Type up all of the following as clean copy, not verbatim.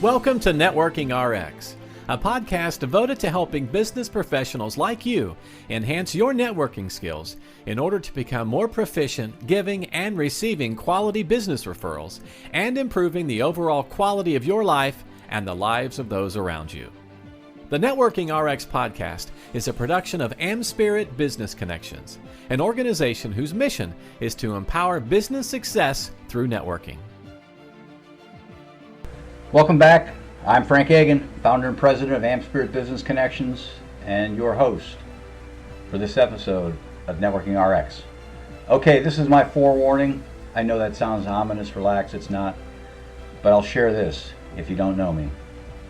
Welcome to Networking RX, a podcast devoted to helping business professionals like you enhance your networking skills in order to become more proficient giving and receiving quality business referrals and improving the overall quality of your life and the lives of those around you. The Networking RX podcast is a production of AmSpirit Business Connections, an organization whose mission is to empower business success through networking. Welcome back. I'm Frank Agin, founder and president of AmSpirit Business Connections, and your host for this episode of Networking RX. Okay, this is my forewarning. I know that sounds ominous, relax, it's not. But I'll share this if you don't know me.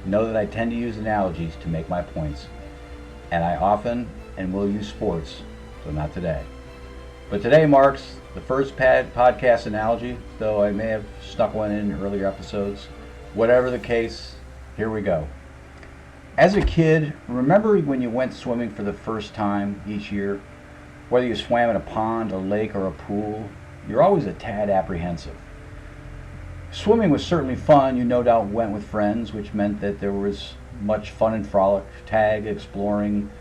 Know that I tend to use analogies to make my points. And I often and will use sports, so not today. But today marks the first podcast analogy, though I may have stuck one in earlier episodes. Whatever the case, here we go. As a kid, remember when you went swimming for the first time each year? Whether you swam in a pond, a lake, or a pool, you're always a tad apprehensive. Swimming was certainly fun. You no doubt went with friends, which meant that there was much fun and frolic, tag, exploring,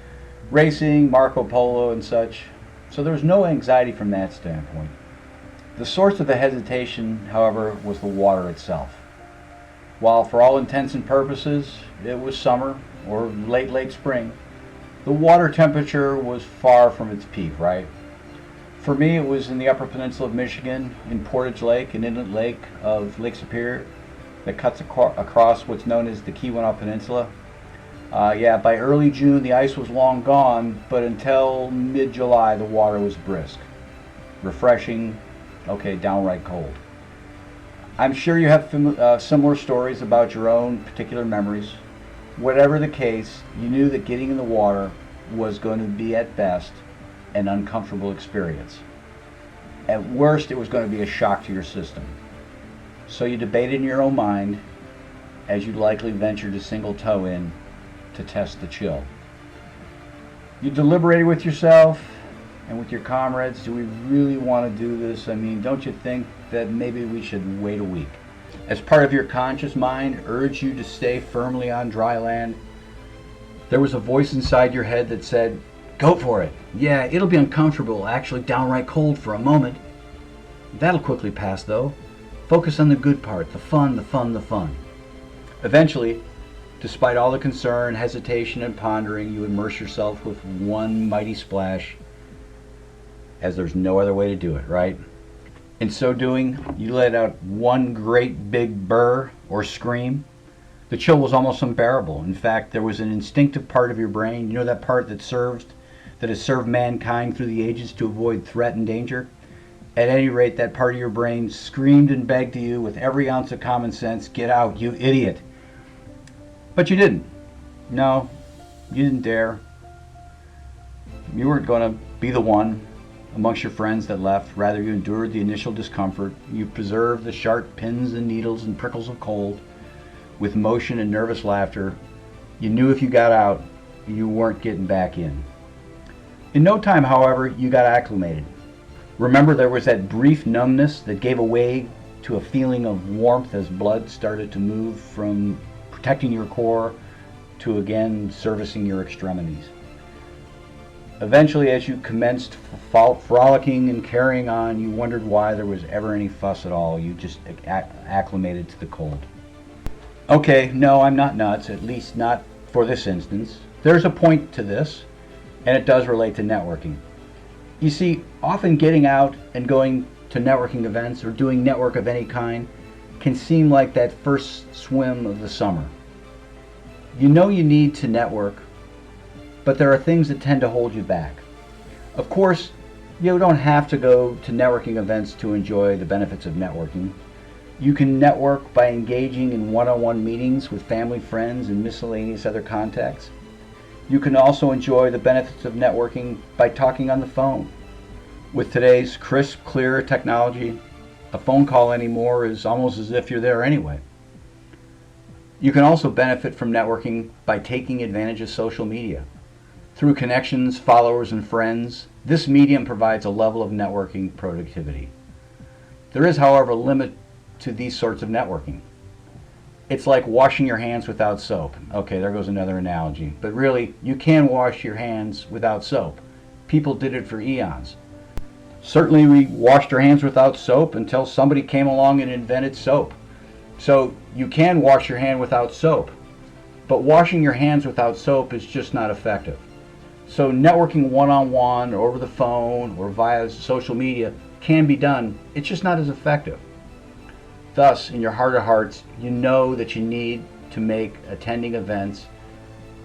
racing, Marco Polo, and such. So there was no anxiety from that standpoint. The source of the hesitation, however, was the water itself. While for all intents and purposes it was summer or late spring, the water temperature was far from its peak, right? For me, it was in the Upper Peninsula of Michigan, in Portage Lake, an inlet lake of Lake Superior that cuts across what's known as the Keweenaw Peninsula. By early June the ice was long gone, but until mid-July the water was brisk, refreshing, downright cold. I'm sure you have similar stories about your own particular memories. Whatever the case, you knew that getting in the water was going to be at best an uncomfortable experience. At worst, it was going to be a shock to your system. So you debated in your own mind as you likely ventured a single toe in to test the chill. You deliberated with yourself and with your comrades, do we really want to do this? I mean, don't you think that maybe we should wait a week? As part of your conscious mind urged you to stay firmly on dry land, there was a voice inside your head that said, go for it. Yeah, it'll be uncomfortable, actually downright cold for a moment. That'll quickly pass though. Focus on the good part, the fun. Eventually, despite all the concern, hesitation, and pondering, you immerse yourself with one mighty splash, as there's no other way to do it, right? In so doing, you let out one great big burr or scream. The chill was almost unbearable. In fact, there was an instinctive part of your brain, you know, that part that has served mankind through the ages to avoid threat and danger. At any rate, that part of your brain screamed and begged to you with every ounce of common sense, get out, you idiot. But you didn't. No, you didn't dare. You weren't going to be the one amongst your friends that left. Rather, you endured the initial discomfort. You preserved the sharp pins and needles and prickles of cold with motion and nervous laughter. You knew if you got out, you weren't getting back in. In no time, however, you got acclimated. Remember, there was that brief numbness that gave way to a feeling of warmth as blood started to move from protecting your core to again servicing your extremities. Eventually, as you commenced frolicking and carrying on, you wondered why there was ever any fuss at all. You just acclimated to the cold. Okay, no, I'm not nuts, at least not for this instance. There's a point to this, and it does relate to networking. You see, often getting out and going to networking events or doing network of any kind can seem like that first swim of the summer. You know you need to network, but there are things that tend to hold you back. Of course, you don't have to go to networking events to enjoy the benefits of networking. You can network by engaging in one-on-one meetings with family, friends, and miscellaneous other contacts. You can also enjoy the benefits of networking by talking on the phone. With today's crisp, clear technology, a phone call anymore is almost as if you're there anyway. You can also benefit from networking by taking advantage of social media. Through connections, followers, and friends, this medium provides a level of networking productivity. There is, however, a limit to these sorts of networking. It's like washing your hands without soap. Okay, there goes another analogy. But really, you can wash your hands without soap. People did it for eons. Certainly we washed our hands without soap until somebody came along and invented soap. So you can wash your hand without soap. But washing your hands without soap is just not effective. So networking one-on-one or over the phone or via social media can be done. It's just not as effective. Thus, in your heart of hearts, you know that you need to make attending events,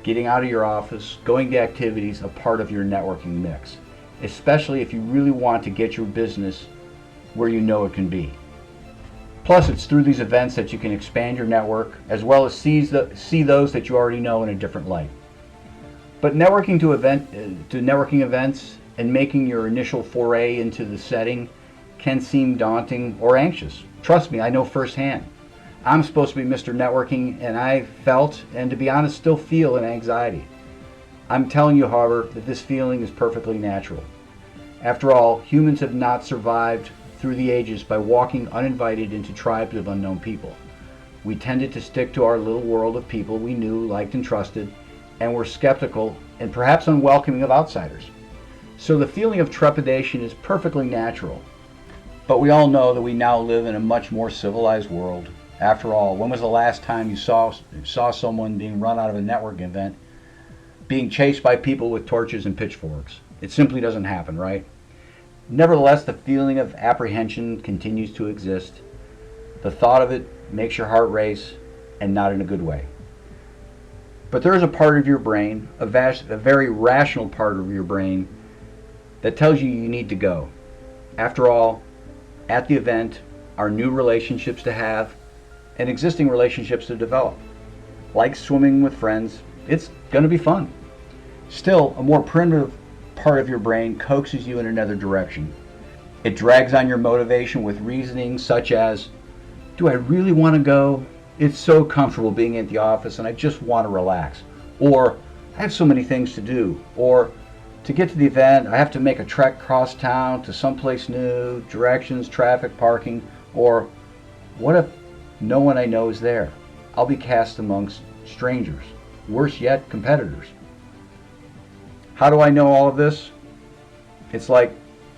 getting out of your office, going to activities a part of your networking mix, especially if you really want to get your business where you know it can be. Plus, it's through these events that you can expand your network as well as see those that you already know in a different light. But networking to networking events and making your initial foray into the setting can seem daunting or anxious. Trust me, I know firsthand. I'm supposed to be Mr. Networking, and I felt, and to be honest, still feel an anxiety. I'm telling you, however, that this feeling is perfectly natural. After all, humans have not survived through the ages by walking uninvited into tribes of unknown people. We tended to stick to our little world of people we knew, liked, and trusted, and were skeptical and perhaps unwelcoming of outsiders. So the feeling of trepidation is perfectly natural. But we all know that we now live in a much more civilized world. After all, when was the last time you saw someone being run out of a networking event being chased by people with torches and pitchforks? It simply doesn't happen, right? Nevertheless, the feeling of apprehension continues to exist. The thought of it makes your heart race, and not in a good way. But there is a part of your brain, a very rational part of your brain, that tells you you need to go. After all, at the event are new relationships to have and existing relationships to develop. Like swimming with friends, it's going to be fun. Still, a more primitive part of your brain coaxes you in another direction. It drags on your motivation with reasoning such as, do I really want to go? It's so comfortable being at the office and I just want to relax. Or, I have so many things to do. Or, to get to the event, I have to make a trek across town to someplace new, directions, traffic, parking. Or, what if no one I know is there? I'll be cast amongst strangers. Worse yet, competitors. How do I know all of this? It's like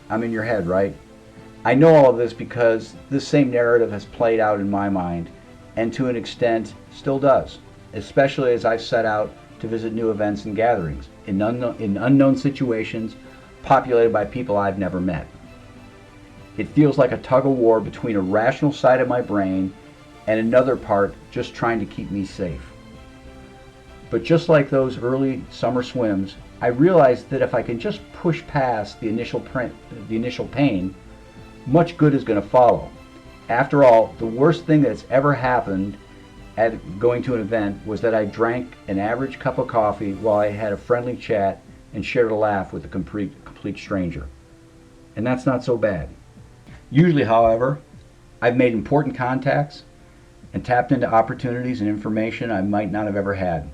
I'm in your head, right? I know all of this because this same narrative has played out in my mind, and to an extent still does, especially as I've set out to visit new events and gatherings in unknown situations populated by people I've never met. It feels like a tug of war between a rational side of my brain and another part just trying to keep me safe. But just like those early summer swims, I realized that if I can just push past the initial pain, much good is going to follow. After all, the worst thing that's ever happened at going to an event was that I drank an average cup of coffee while I had a friendly chat and shared a laugh with a complete stranger. And that's not so bad. Usually, however, I've made important contacts and tapped into opportunities and information I might not have ever had.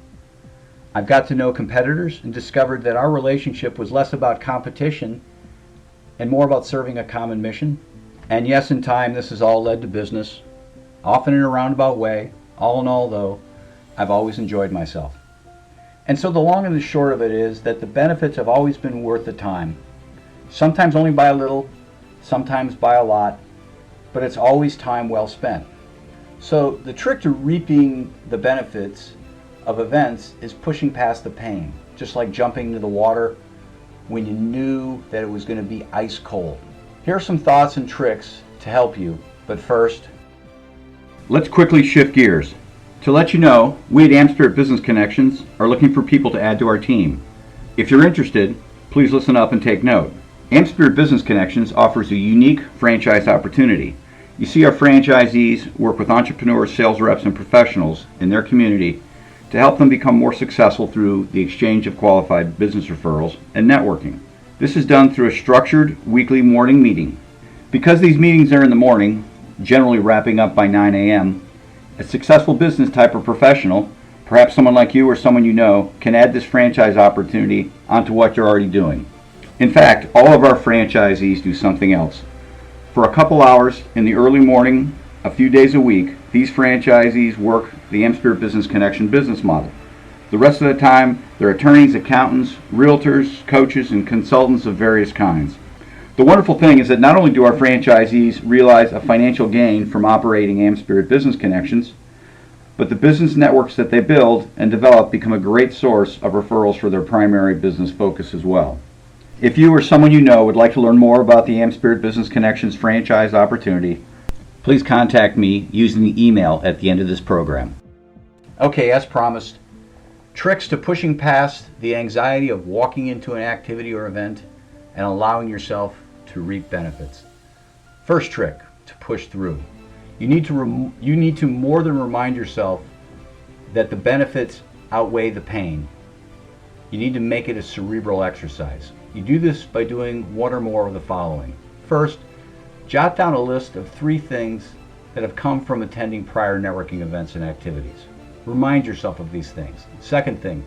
I've got to know competitors and discovered that our relationship was less about competition and more about serving a common mission. And yes, in time, this has all led to business, often in a roundabout way. All in all, though, I've always enjoyed myself. And so the long and the short of it is that the benefits have always been worth the time. Sometimes only by a little, sometimes by a lot, but it's always time well spent. So the trick to reaping the benefits of events is pushing past the pain, just like jumping into the water when you knew that it was going to be ice cold. Here are some thoughts and tricks to help you, but first, let's quickly shift gears. To let you know, we at AmSpirit Business Connections are looking for people to add to our team. If you're interested, please listen up and take note. AmSpirit Business Connections offers a unique franchise opportunity. You see, our franchisees work with entrepreneurs, sales reps, and professionals in their community to help them become more successful through the exchange of qualified business referrals and networking. This is done through a structured weekly morning meeting. Because these meetings are in the morning, generally wrapping up by 9 a.m., a successful business type of professional, perhaps someone like you or someone you know, can add this franchise opportunity onto what you're already doing. In fact, all of our franchisees do something else. For a couple hours in the early morning, a few days a week, these franchisees work the AmSpirit Business Connection business model. The rest of the time, they're attorneys, accountants, realtors, coaches, and consultants of various kinds. The wonderful thing is that not only do our franchisees realize a financial gain from operating AmSpirit Business Connections, but the business networks that they build and develop become a great source of referrals for their primary business focus as well. If you or someone you know would like to learn more about the AmSpirit Business Connections franchise opportunity, please contact me using the email at the end of this program. Okay, as promised, tricks to pushing past the anxiety of walking into an activity or event and allowing yourself to reap benefits. First trick to push through. You need to more than remind yourself that the benefits outweigh the pain. You need to make it a cerebral exercise. You do this by doing one or more of the following. First, jot down a list of 3 things that have come from attending prior networking events and activities. Remind yourself of these things. Second thing,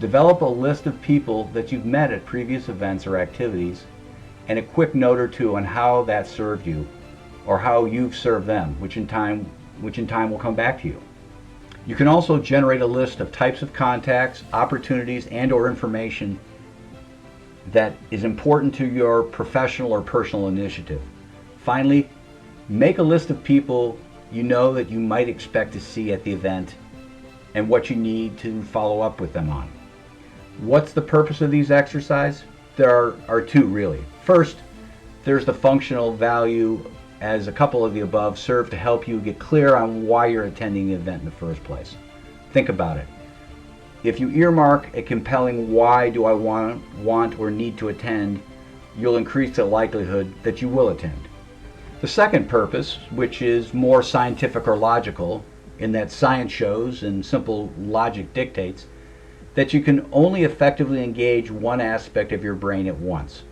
develop a list of people that you've met at previous events or activities and a quick note or 2 on how that served you or how you've served them, which in time will come back to you. You can also generate a list of types of contacts, opportunities, and or information that is important to your professional or personal initiative. Finally, make a list of people you know that you might expect to see at the event and what you need to follow up with them on. What's the purpose of these exercises? There are 2 really. First, there's the functional value, as a couple of the above serve to help you get clear on why you're attending the event in the first place. Think about it. If you earmark a compelling why do I want or need to attend, you'll increase the likelihood that you will attend. The second purpose, which is more scientific or logical, in that science shows and simple logic dictates that you can only effectively engage one aspect of your brain at once.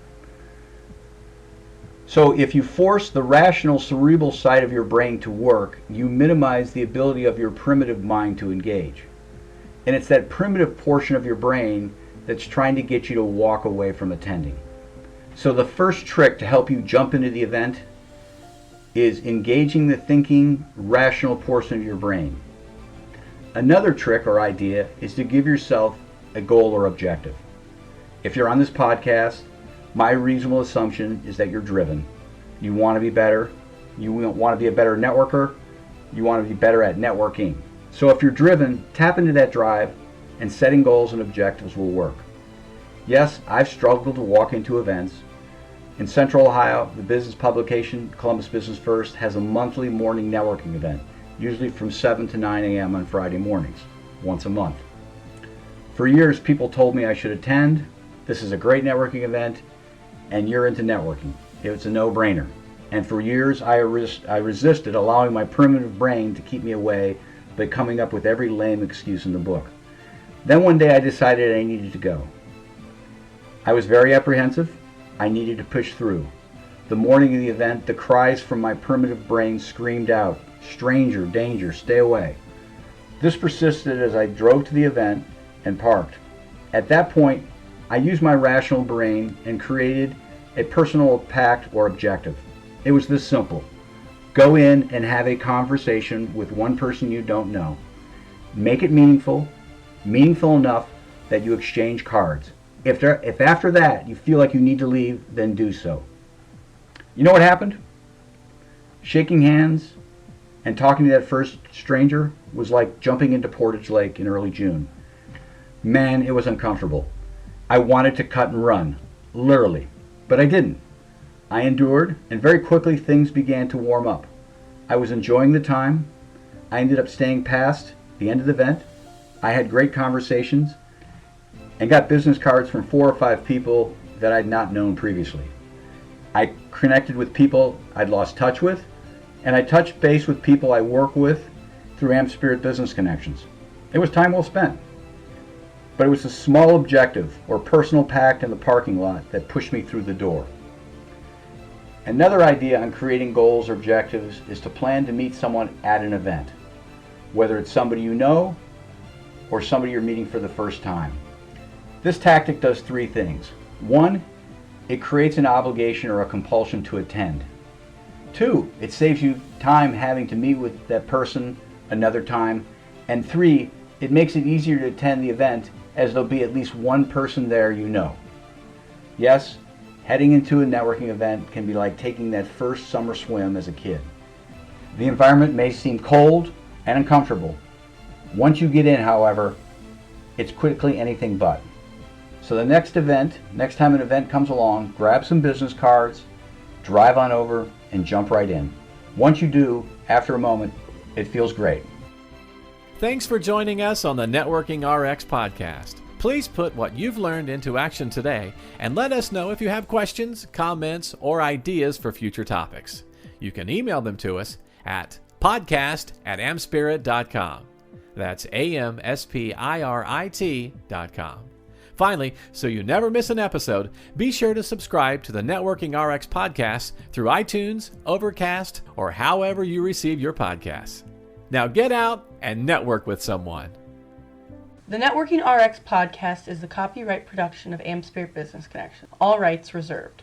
So if you force the rational cerebral side of your brain to work, you minimize the ability of your primitive mind to engage. And it's that primitive portion of your brain that's trying to get you to walk away from attending. So the first trick to help you jump into the event is engaging the thinking, rational portion of your brain. Another trick or idea is to give yourself a goal or objective. If you're on this podcast, my reasonable assumption is that you're driven. You want to be better. You want to be a better networker. You want to be better at networking. So if you're driven, tap into that drive, and setting goals and objectives will work. Yes, I've struggled to walk into events. In Central Ohio, the business publication Columbus Business First has a monthly morning networking event, usually from 7 to 9 a.m. on Friday mornings, once a month. For years, people told me I should attend. This is a great networking event, and you're into networking. It's a no-brainer. And for years, I resisted allowing my primitive brain to keep me away by coming up with every lame excuse in the book. Then one day I decided I needed to go. I was very apprehensive. I needed to push through. The morning of the event, the cries from my primitive brain screamed out, "Stranger, danger, stay away." This persisted as I drove to the event and parked. At that point, I used my rational brain and created a personal pact or objective. It was this simple. Go in and have a conversation with one person you don't know. Make it meaningful enough that you exchange cards. If after that you feel like you need to leave, then do so. You know what happened? Shaking hands and talking to that first stranger was like jumping into Portage Lake in early June. Man, it was uncomfortable. I wanted to cut and run, literally, but I didn't. I endured, and very quickly things began to warm up. I was enjoying the time. I ended up staying past the end of the event. I had great conversations and got business cards from 4 or 5 people that I'd not known previously. I connected with people I'd lost touch with, and I touched base with people I work with through AmSpirit Business Connections. It was time well spent. But it was a small objective or personal pact in the parking lot that pushed me through the door. Another idea on creating goals or objectives is to plan to meet someone at an event, whether it's somebody you know or somebody you're meeting for the first time. This tactic does 3 things. 1, it creates an obligation or a compulsion to attend. 2, it saves you time having to meet with that person another time. And 3, it makes it easier to attend the event as there'll be at least one person there you know. Yes, heading into a networking event can be like taking that first summer swim as a kid. The environment may seem cold and uncomfortable. Once you get in, however, it's quickly anything but. So the next time an event comes along, grab some business cards, drive on over, and jump right in. Once you do, after a moment, it feels great. Thanks for joining us on the Networking RX podcast. Please put what you've learned into action today and let us know if you have questions, comments, or ideas for future topics. You can email them to us at podcast@amspirit.com. That's AmSpirit.com. Finally, so you never miss an episode, be sure to subscribe to the Networking RX podcast through iTunes, Overcast, or however you receive your podcasts. Now get out and network with someone. The Networking RX podcast is the copyright production of AmSpirit Business Connections. All rights reserved.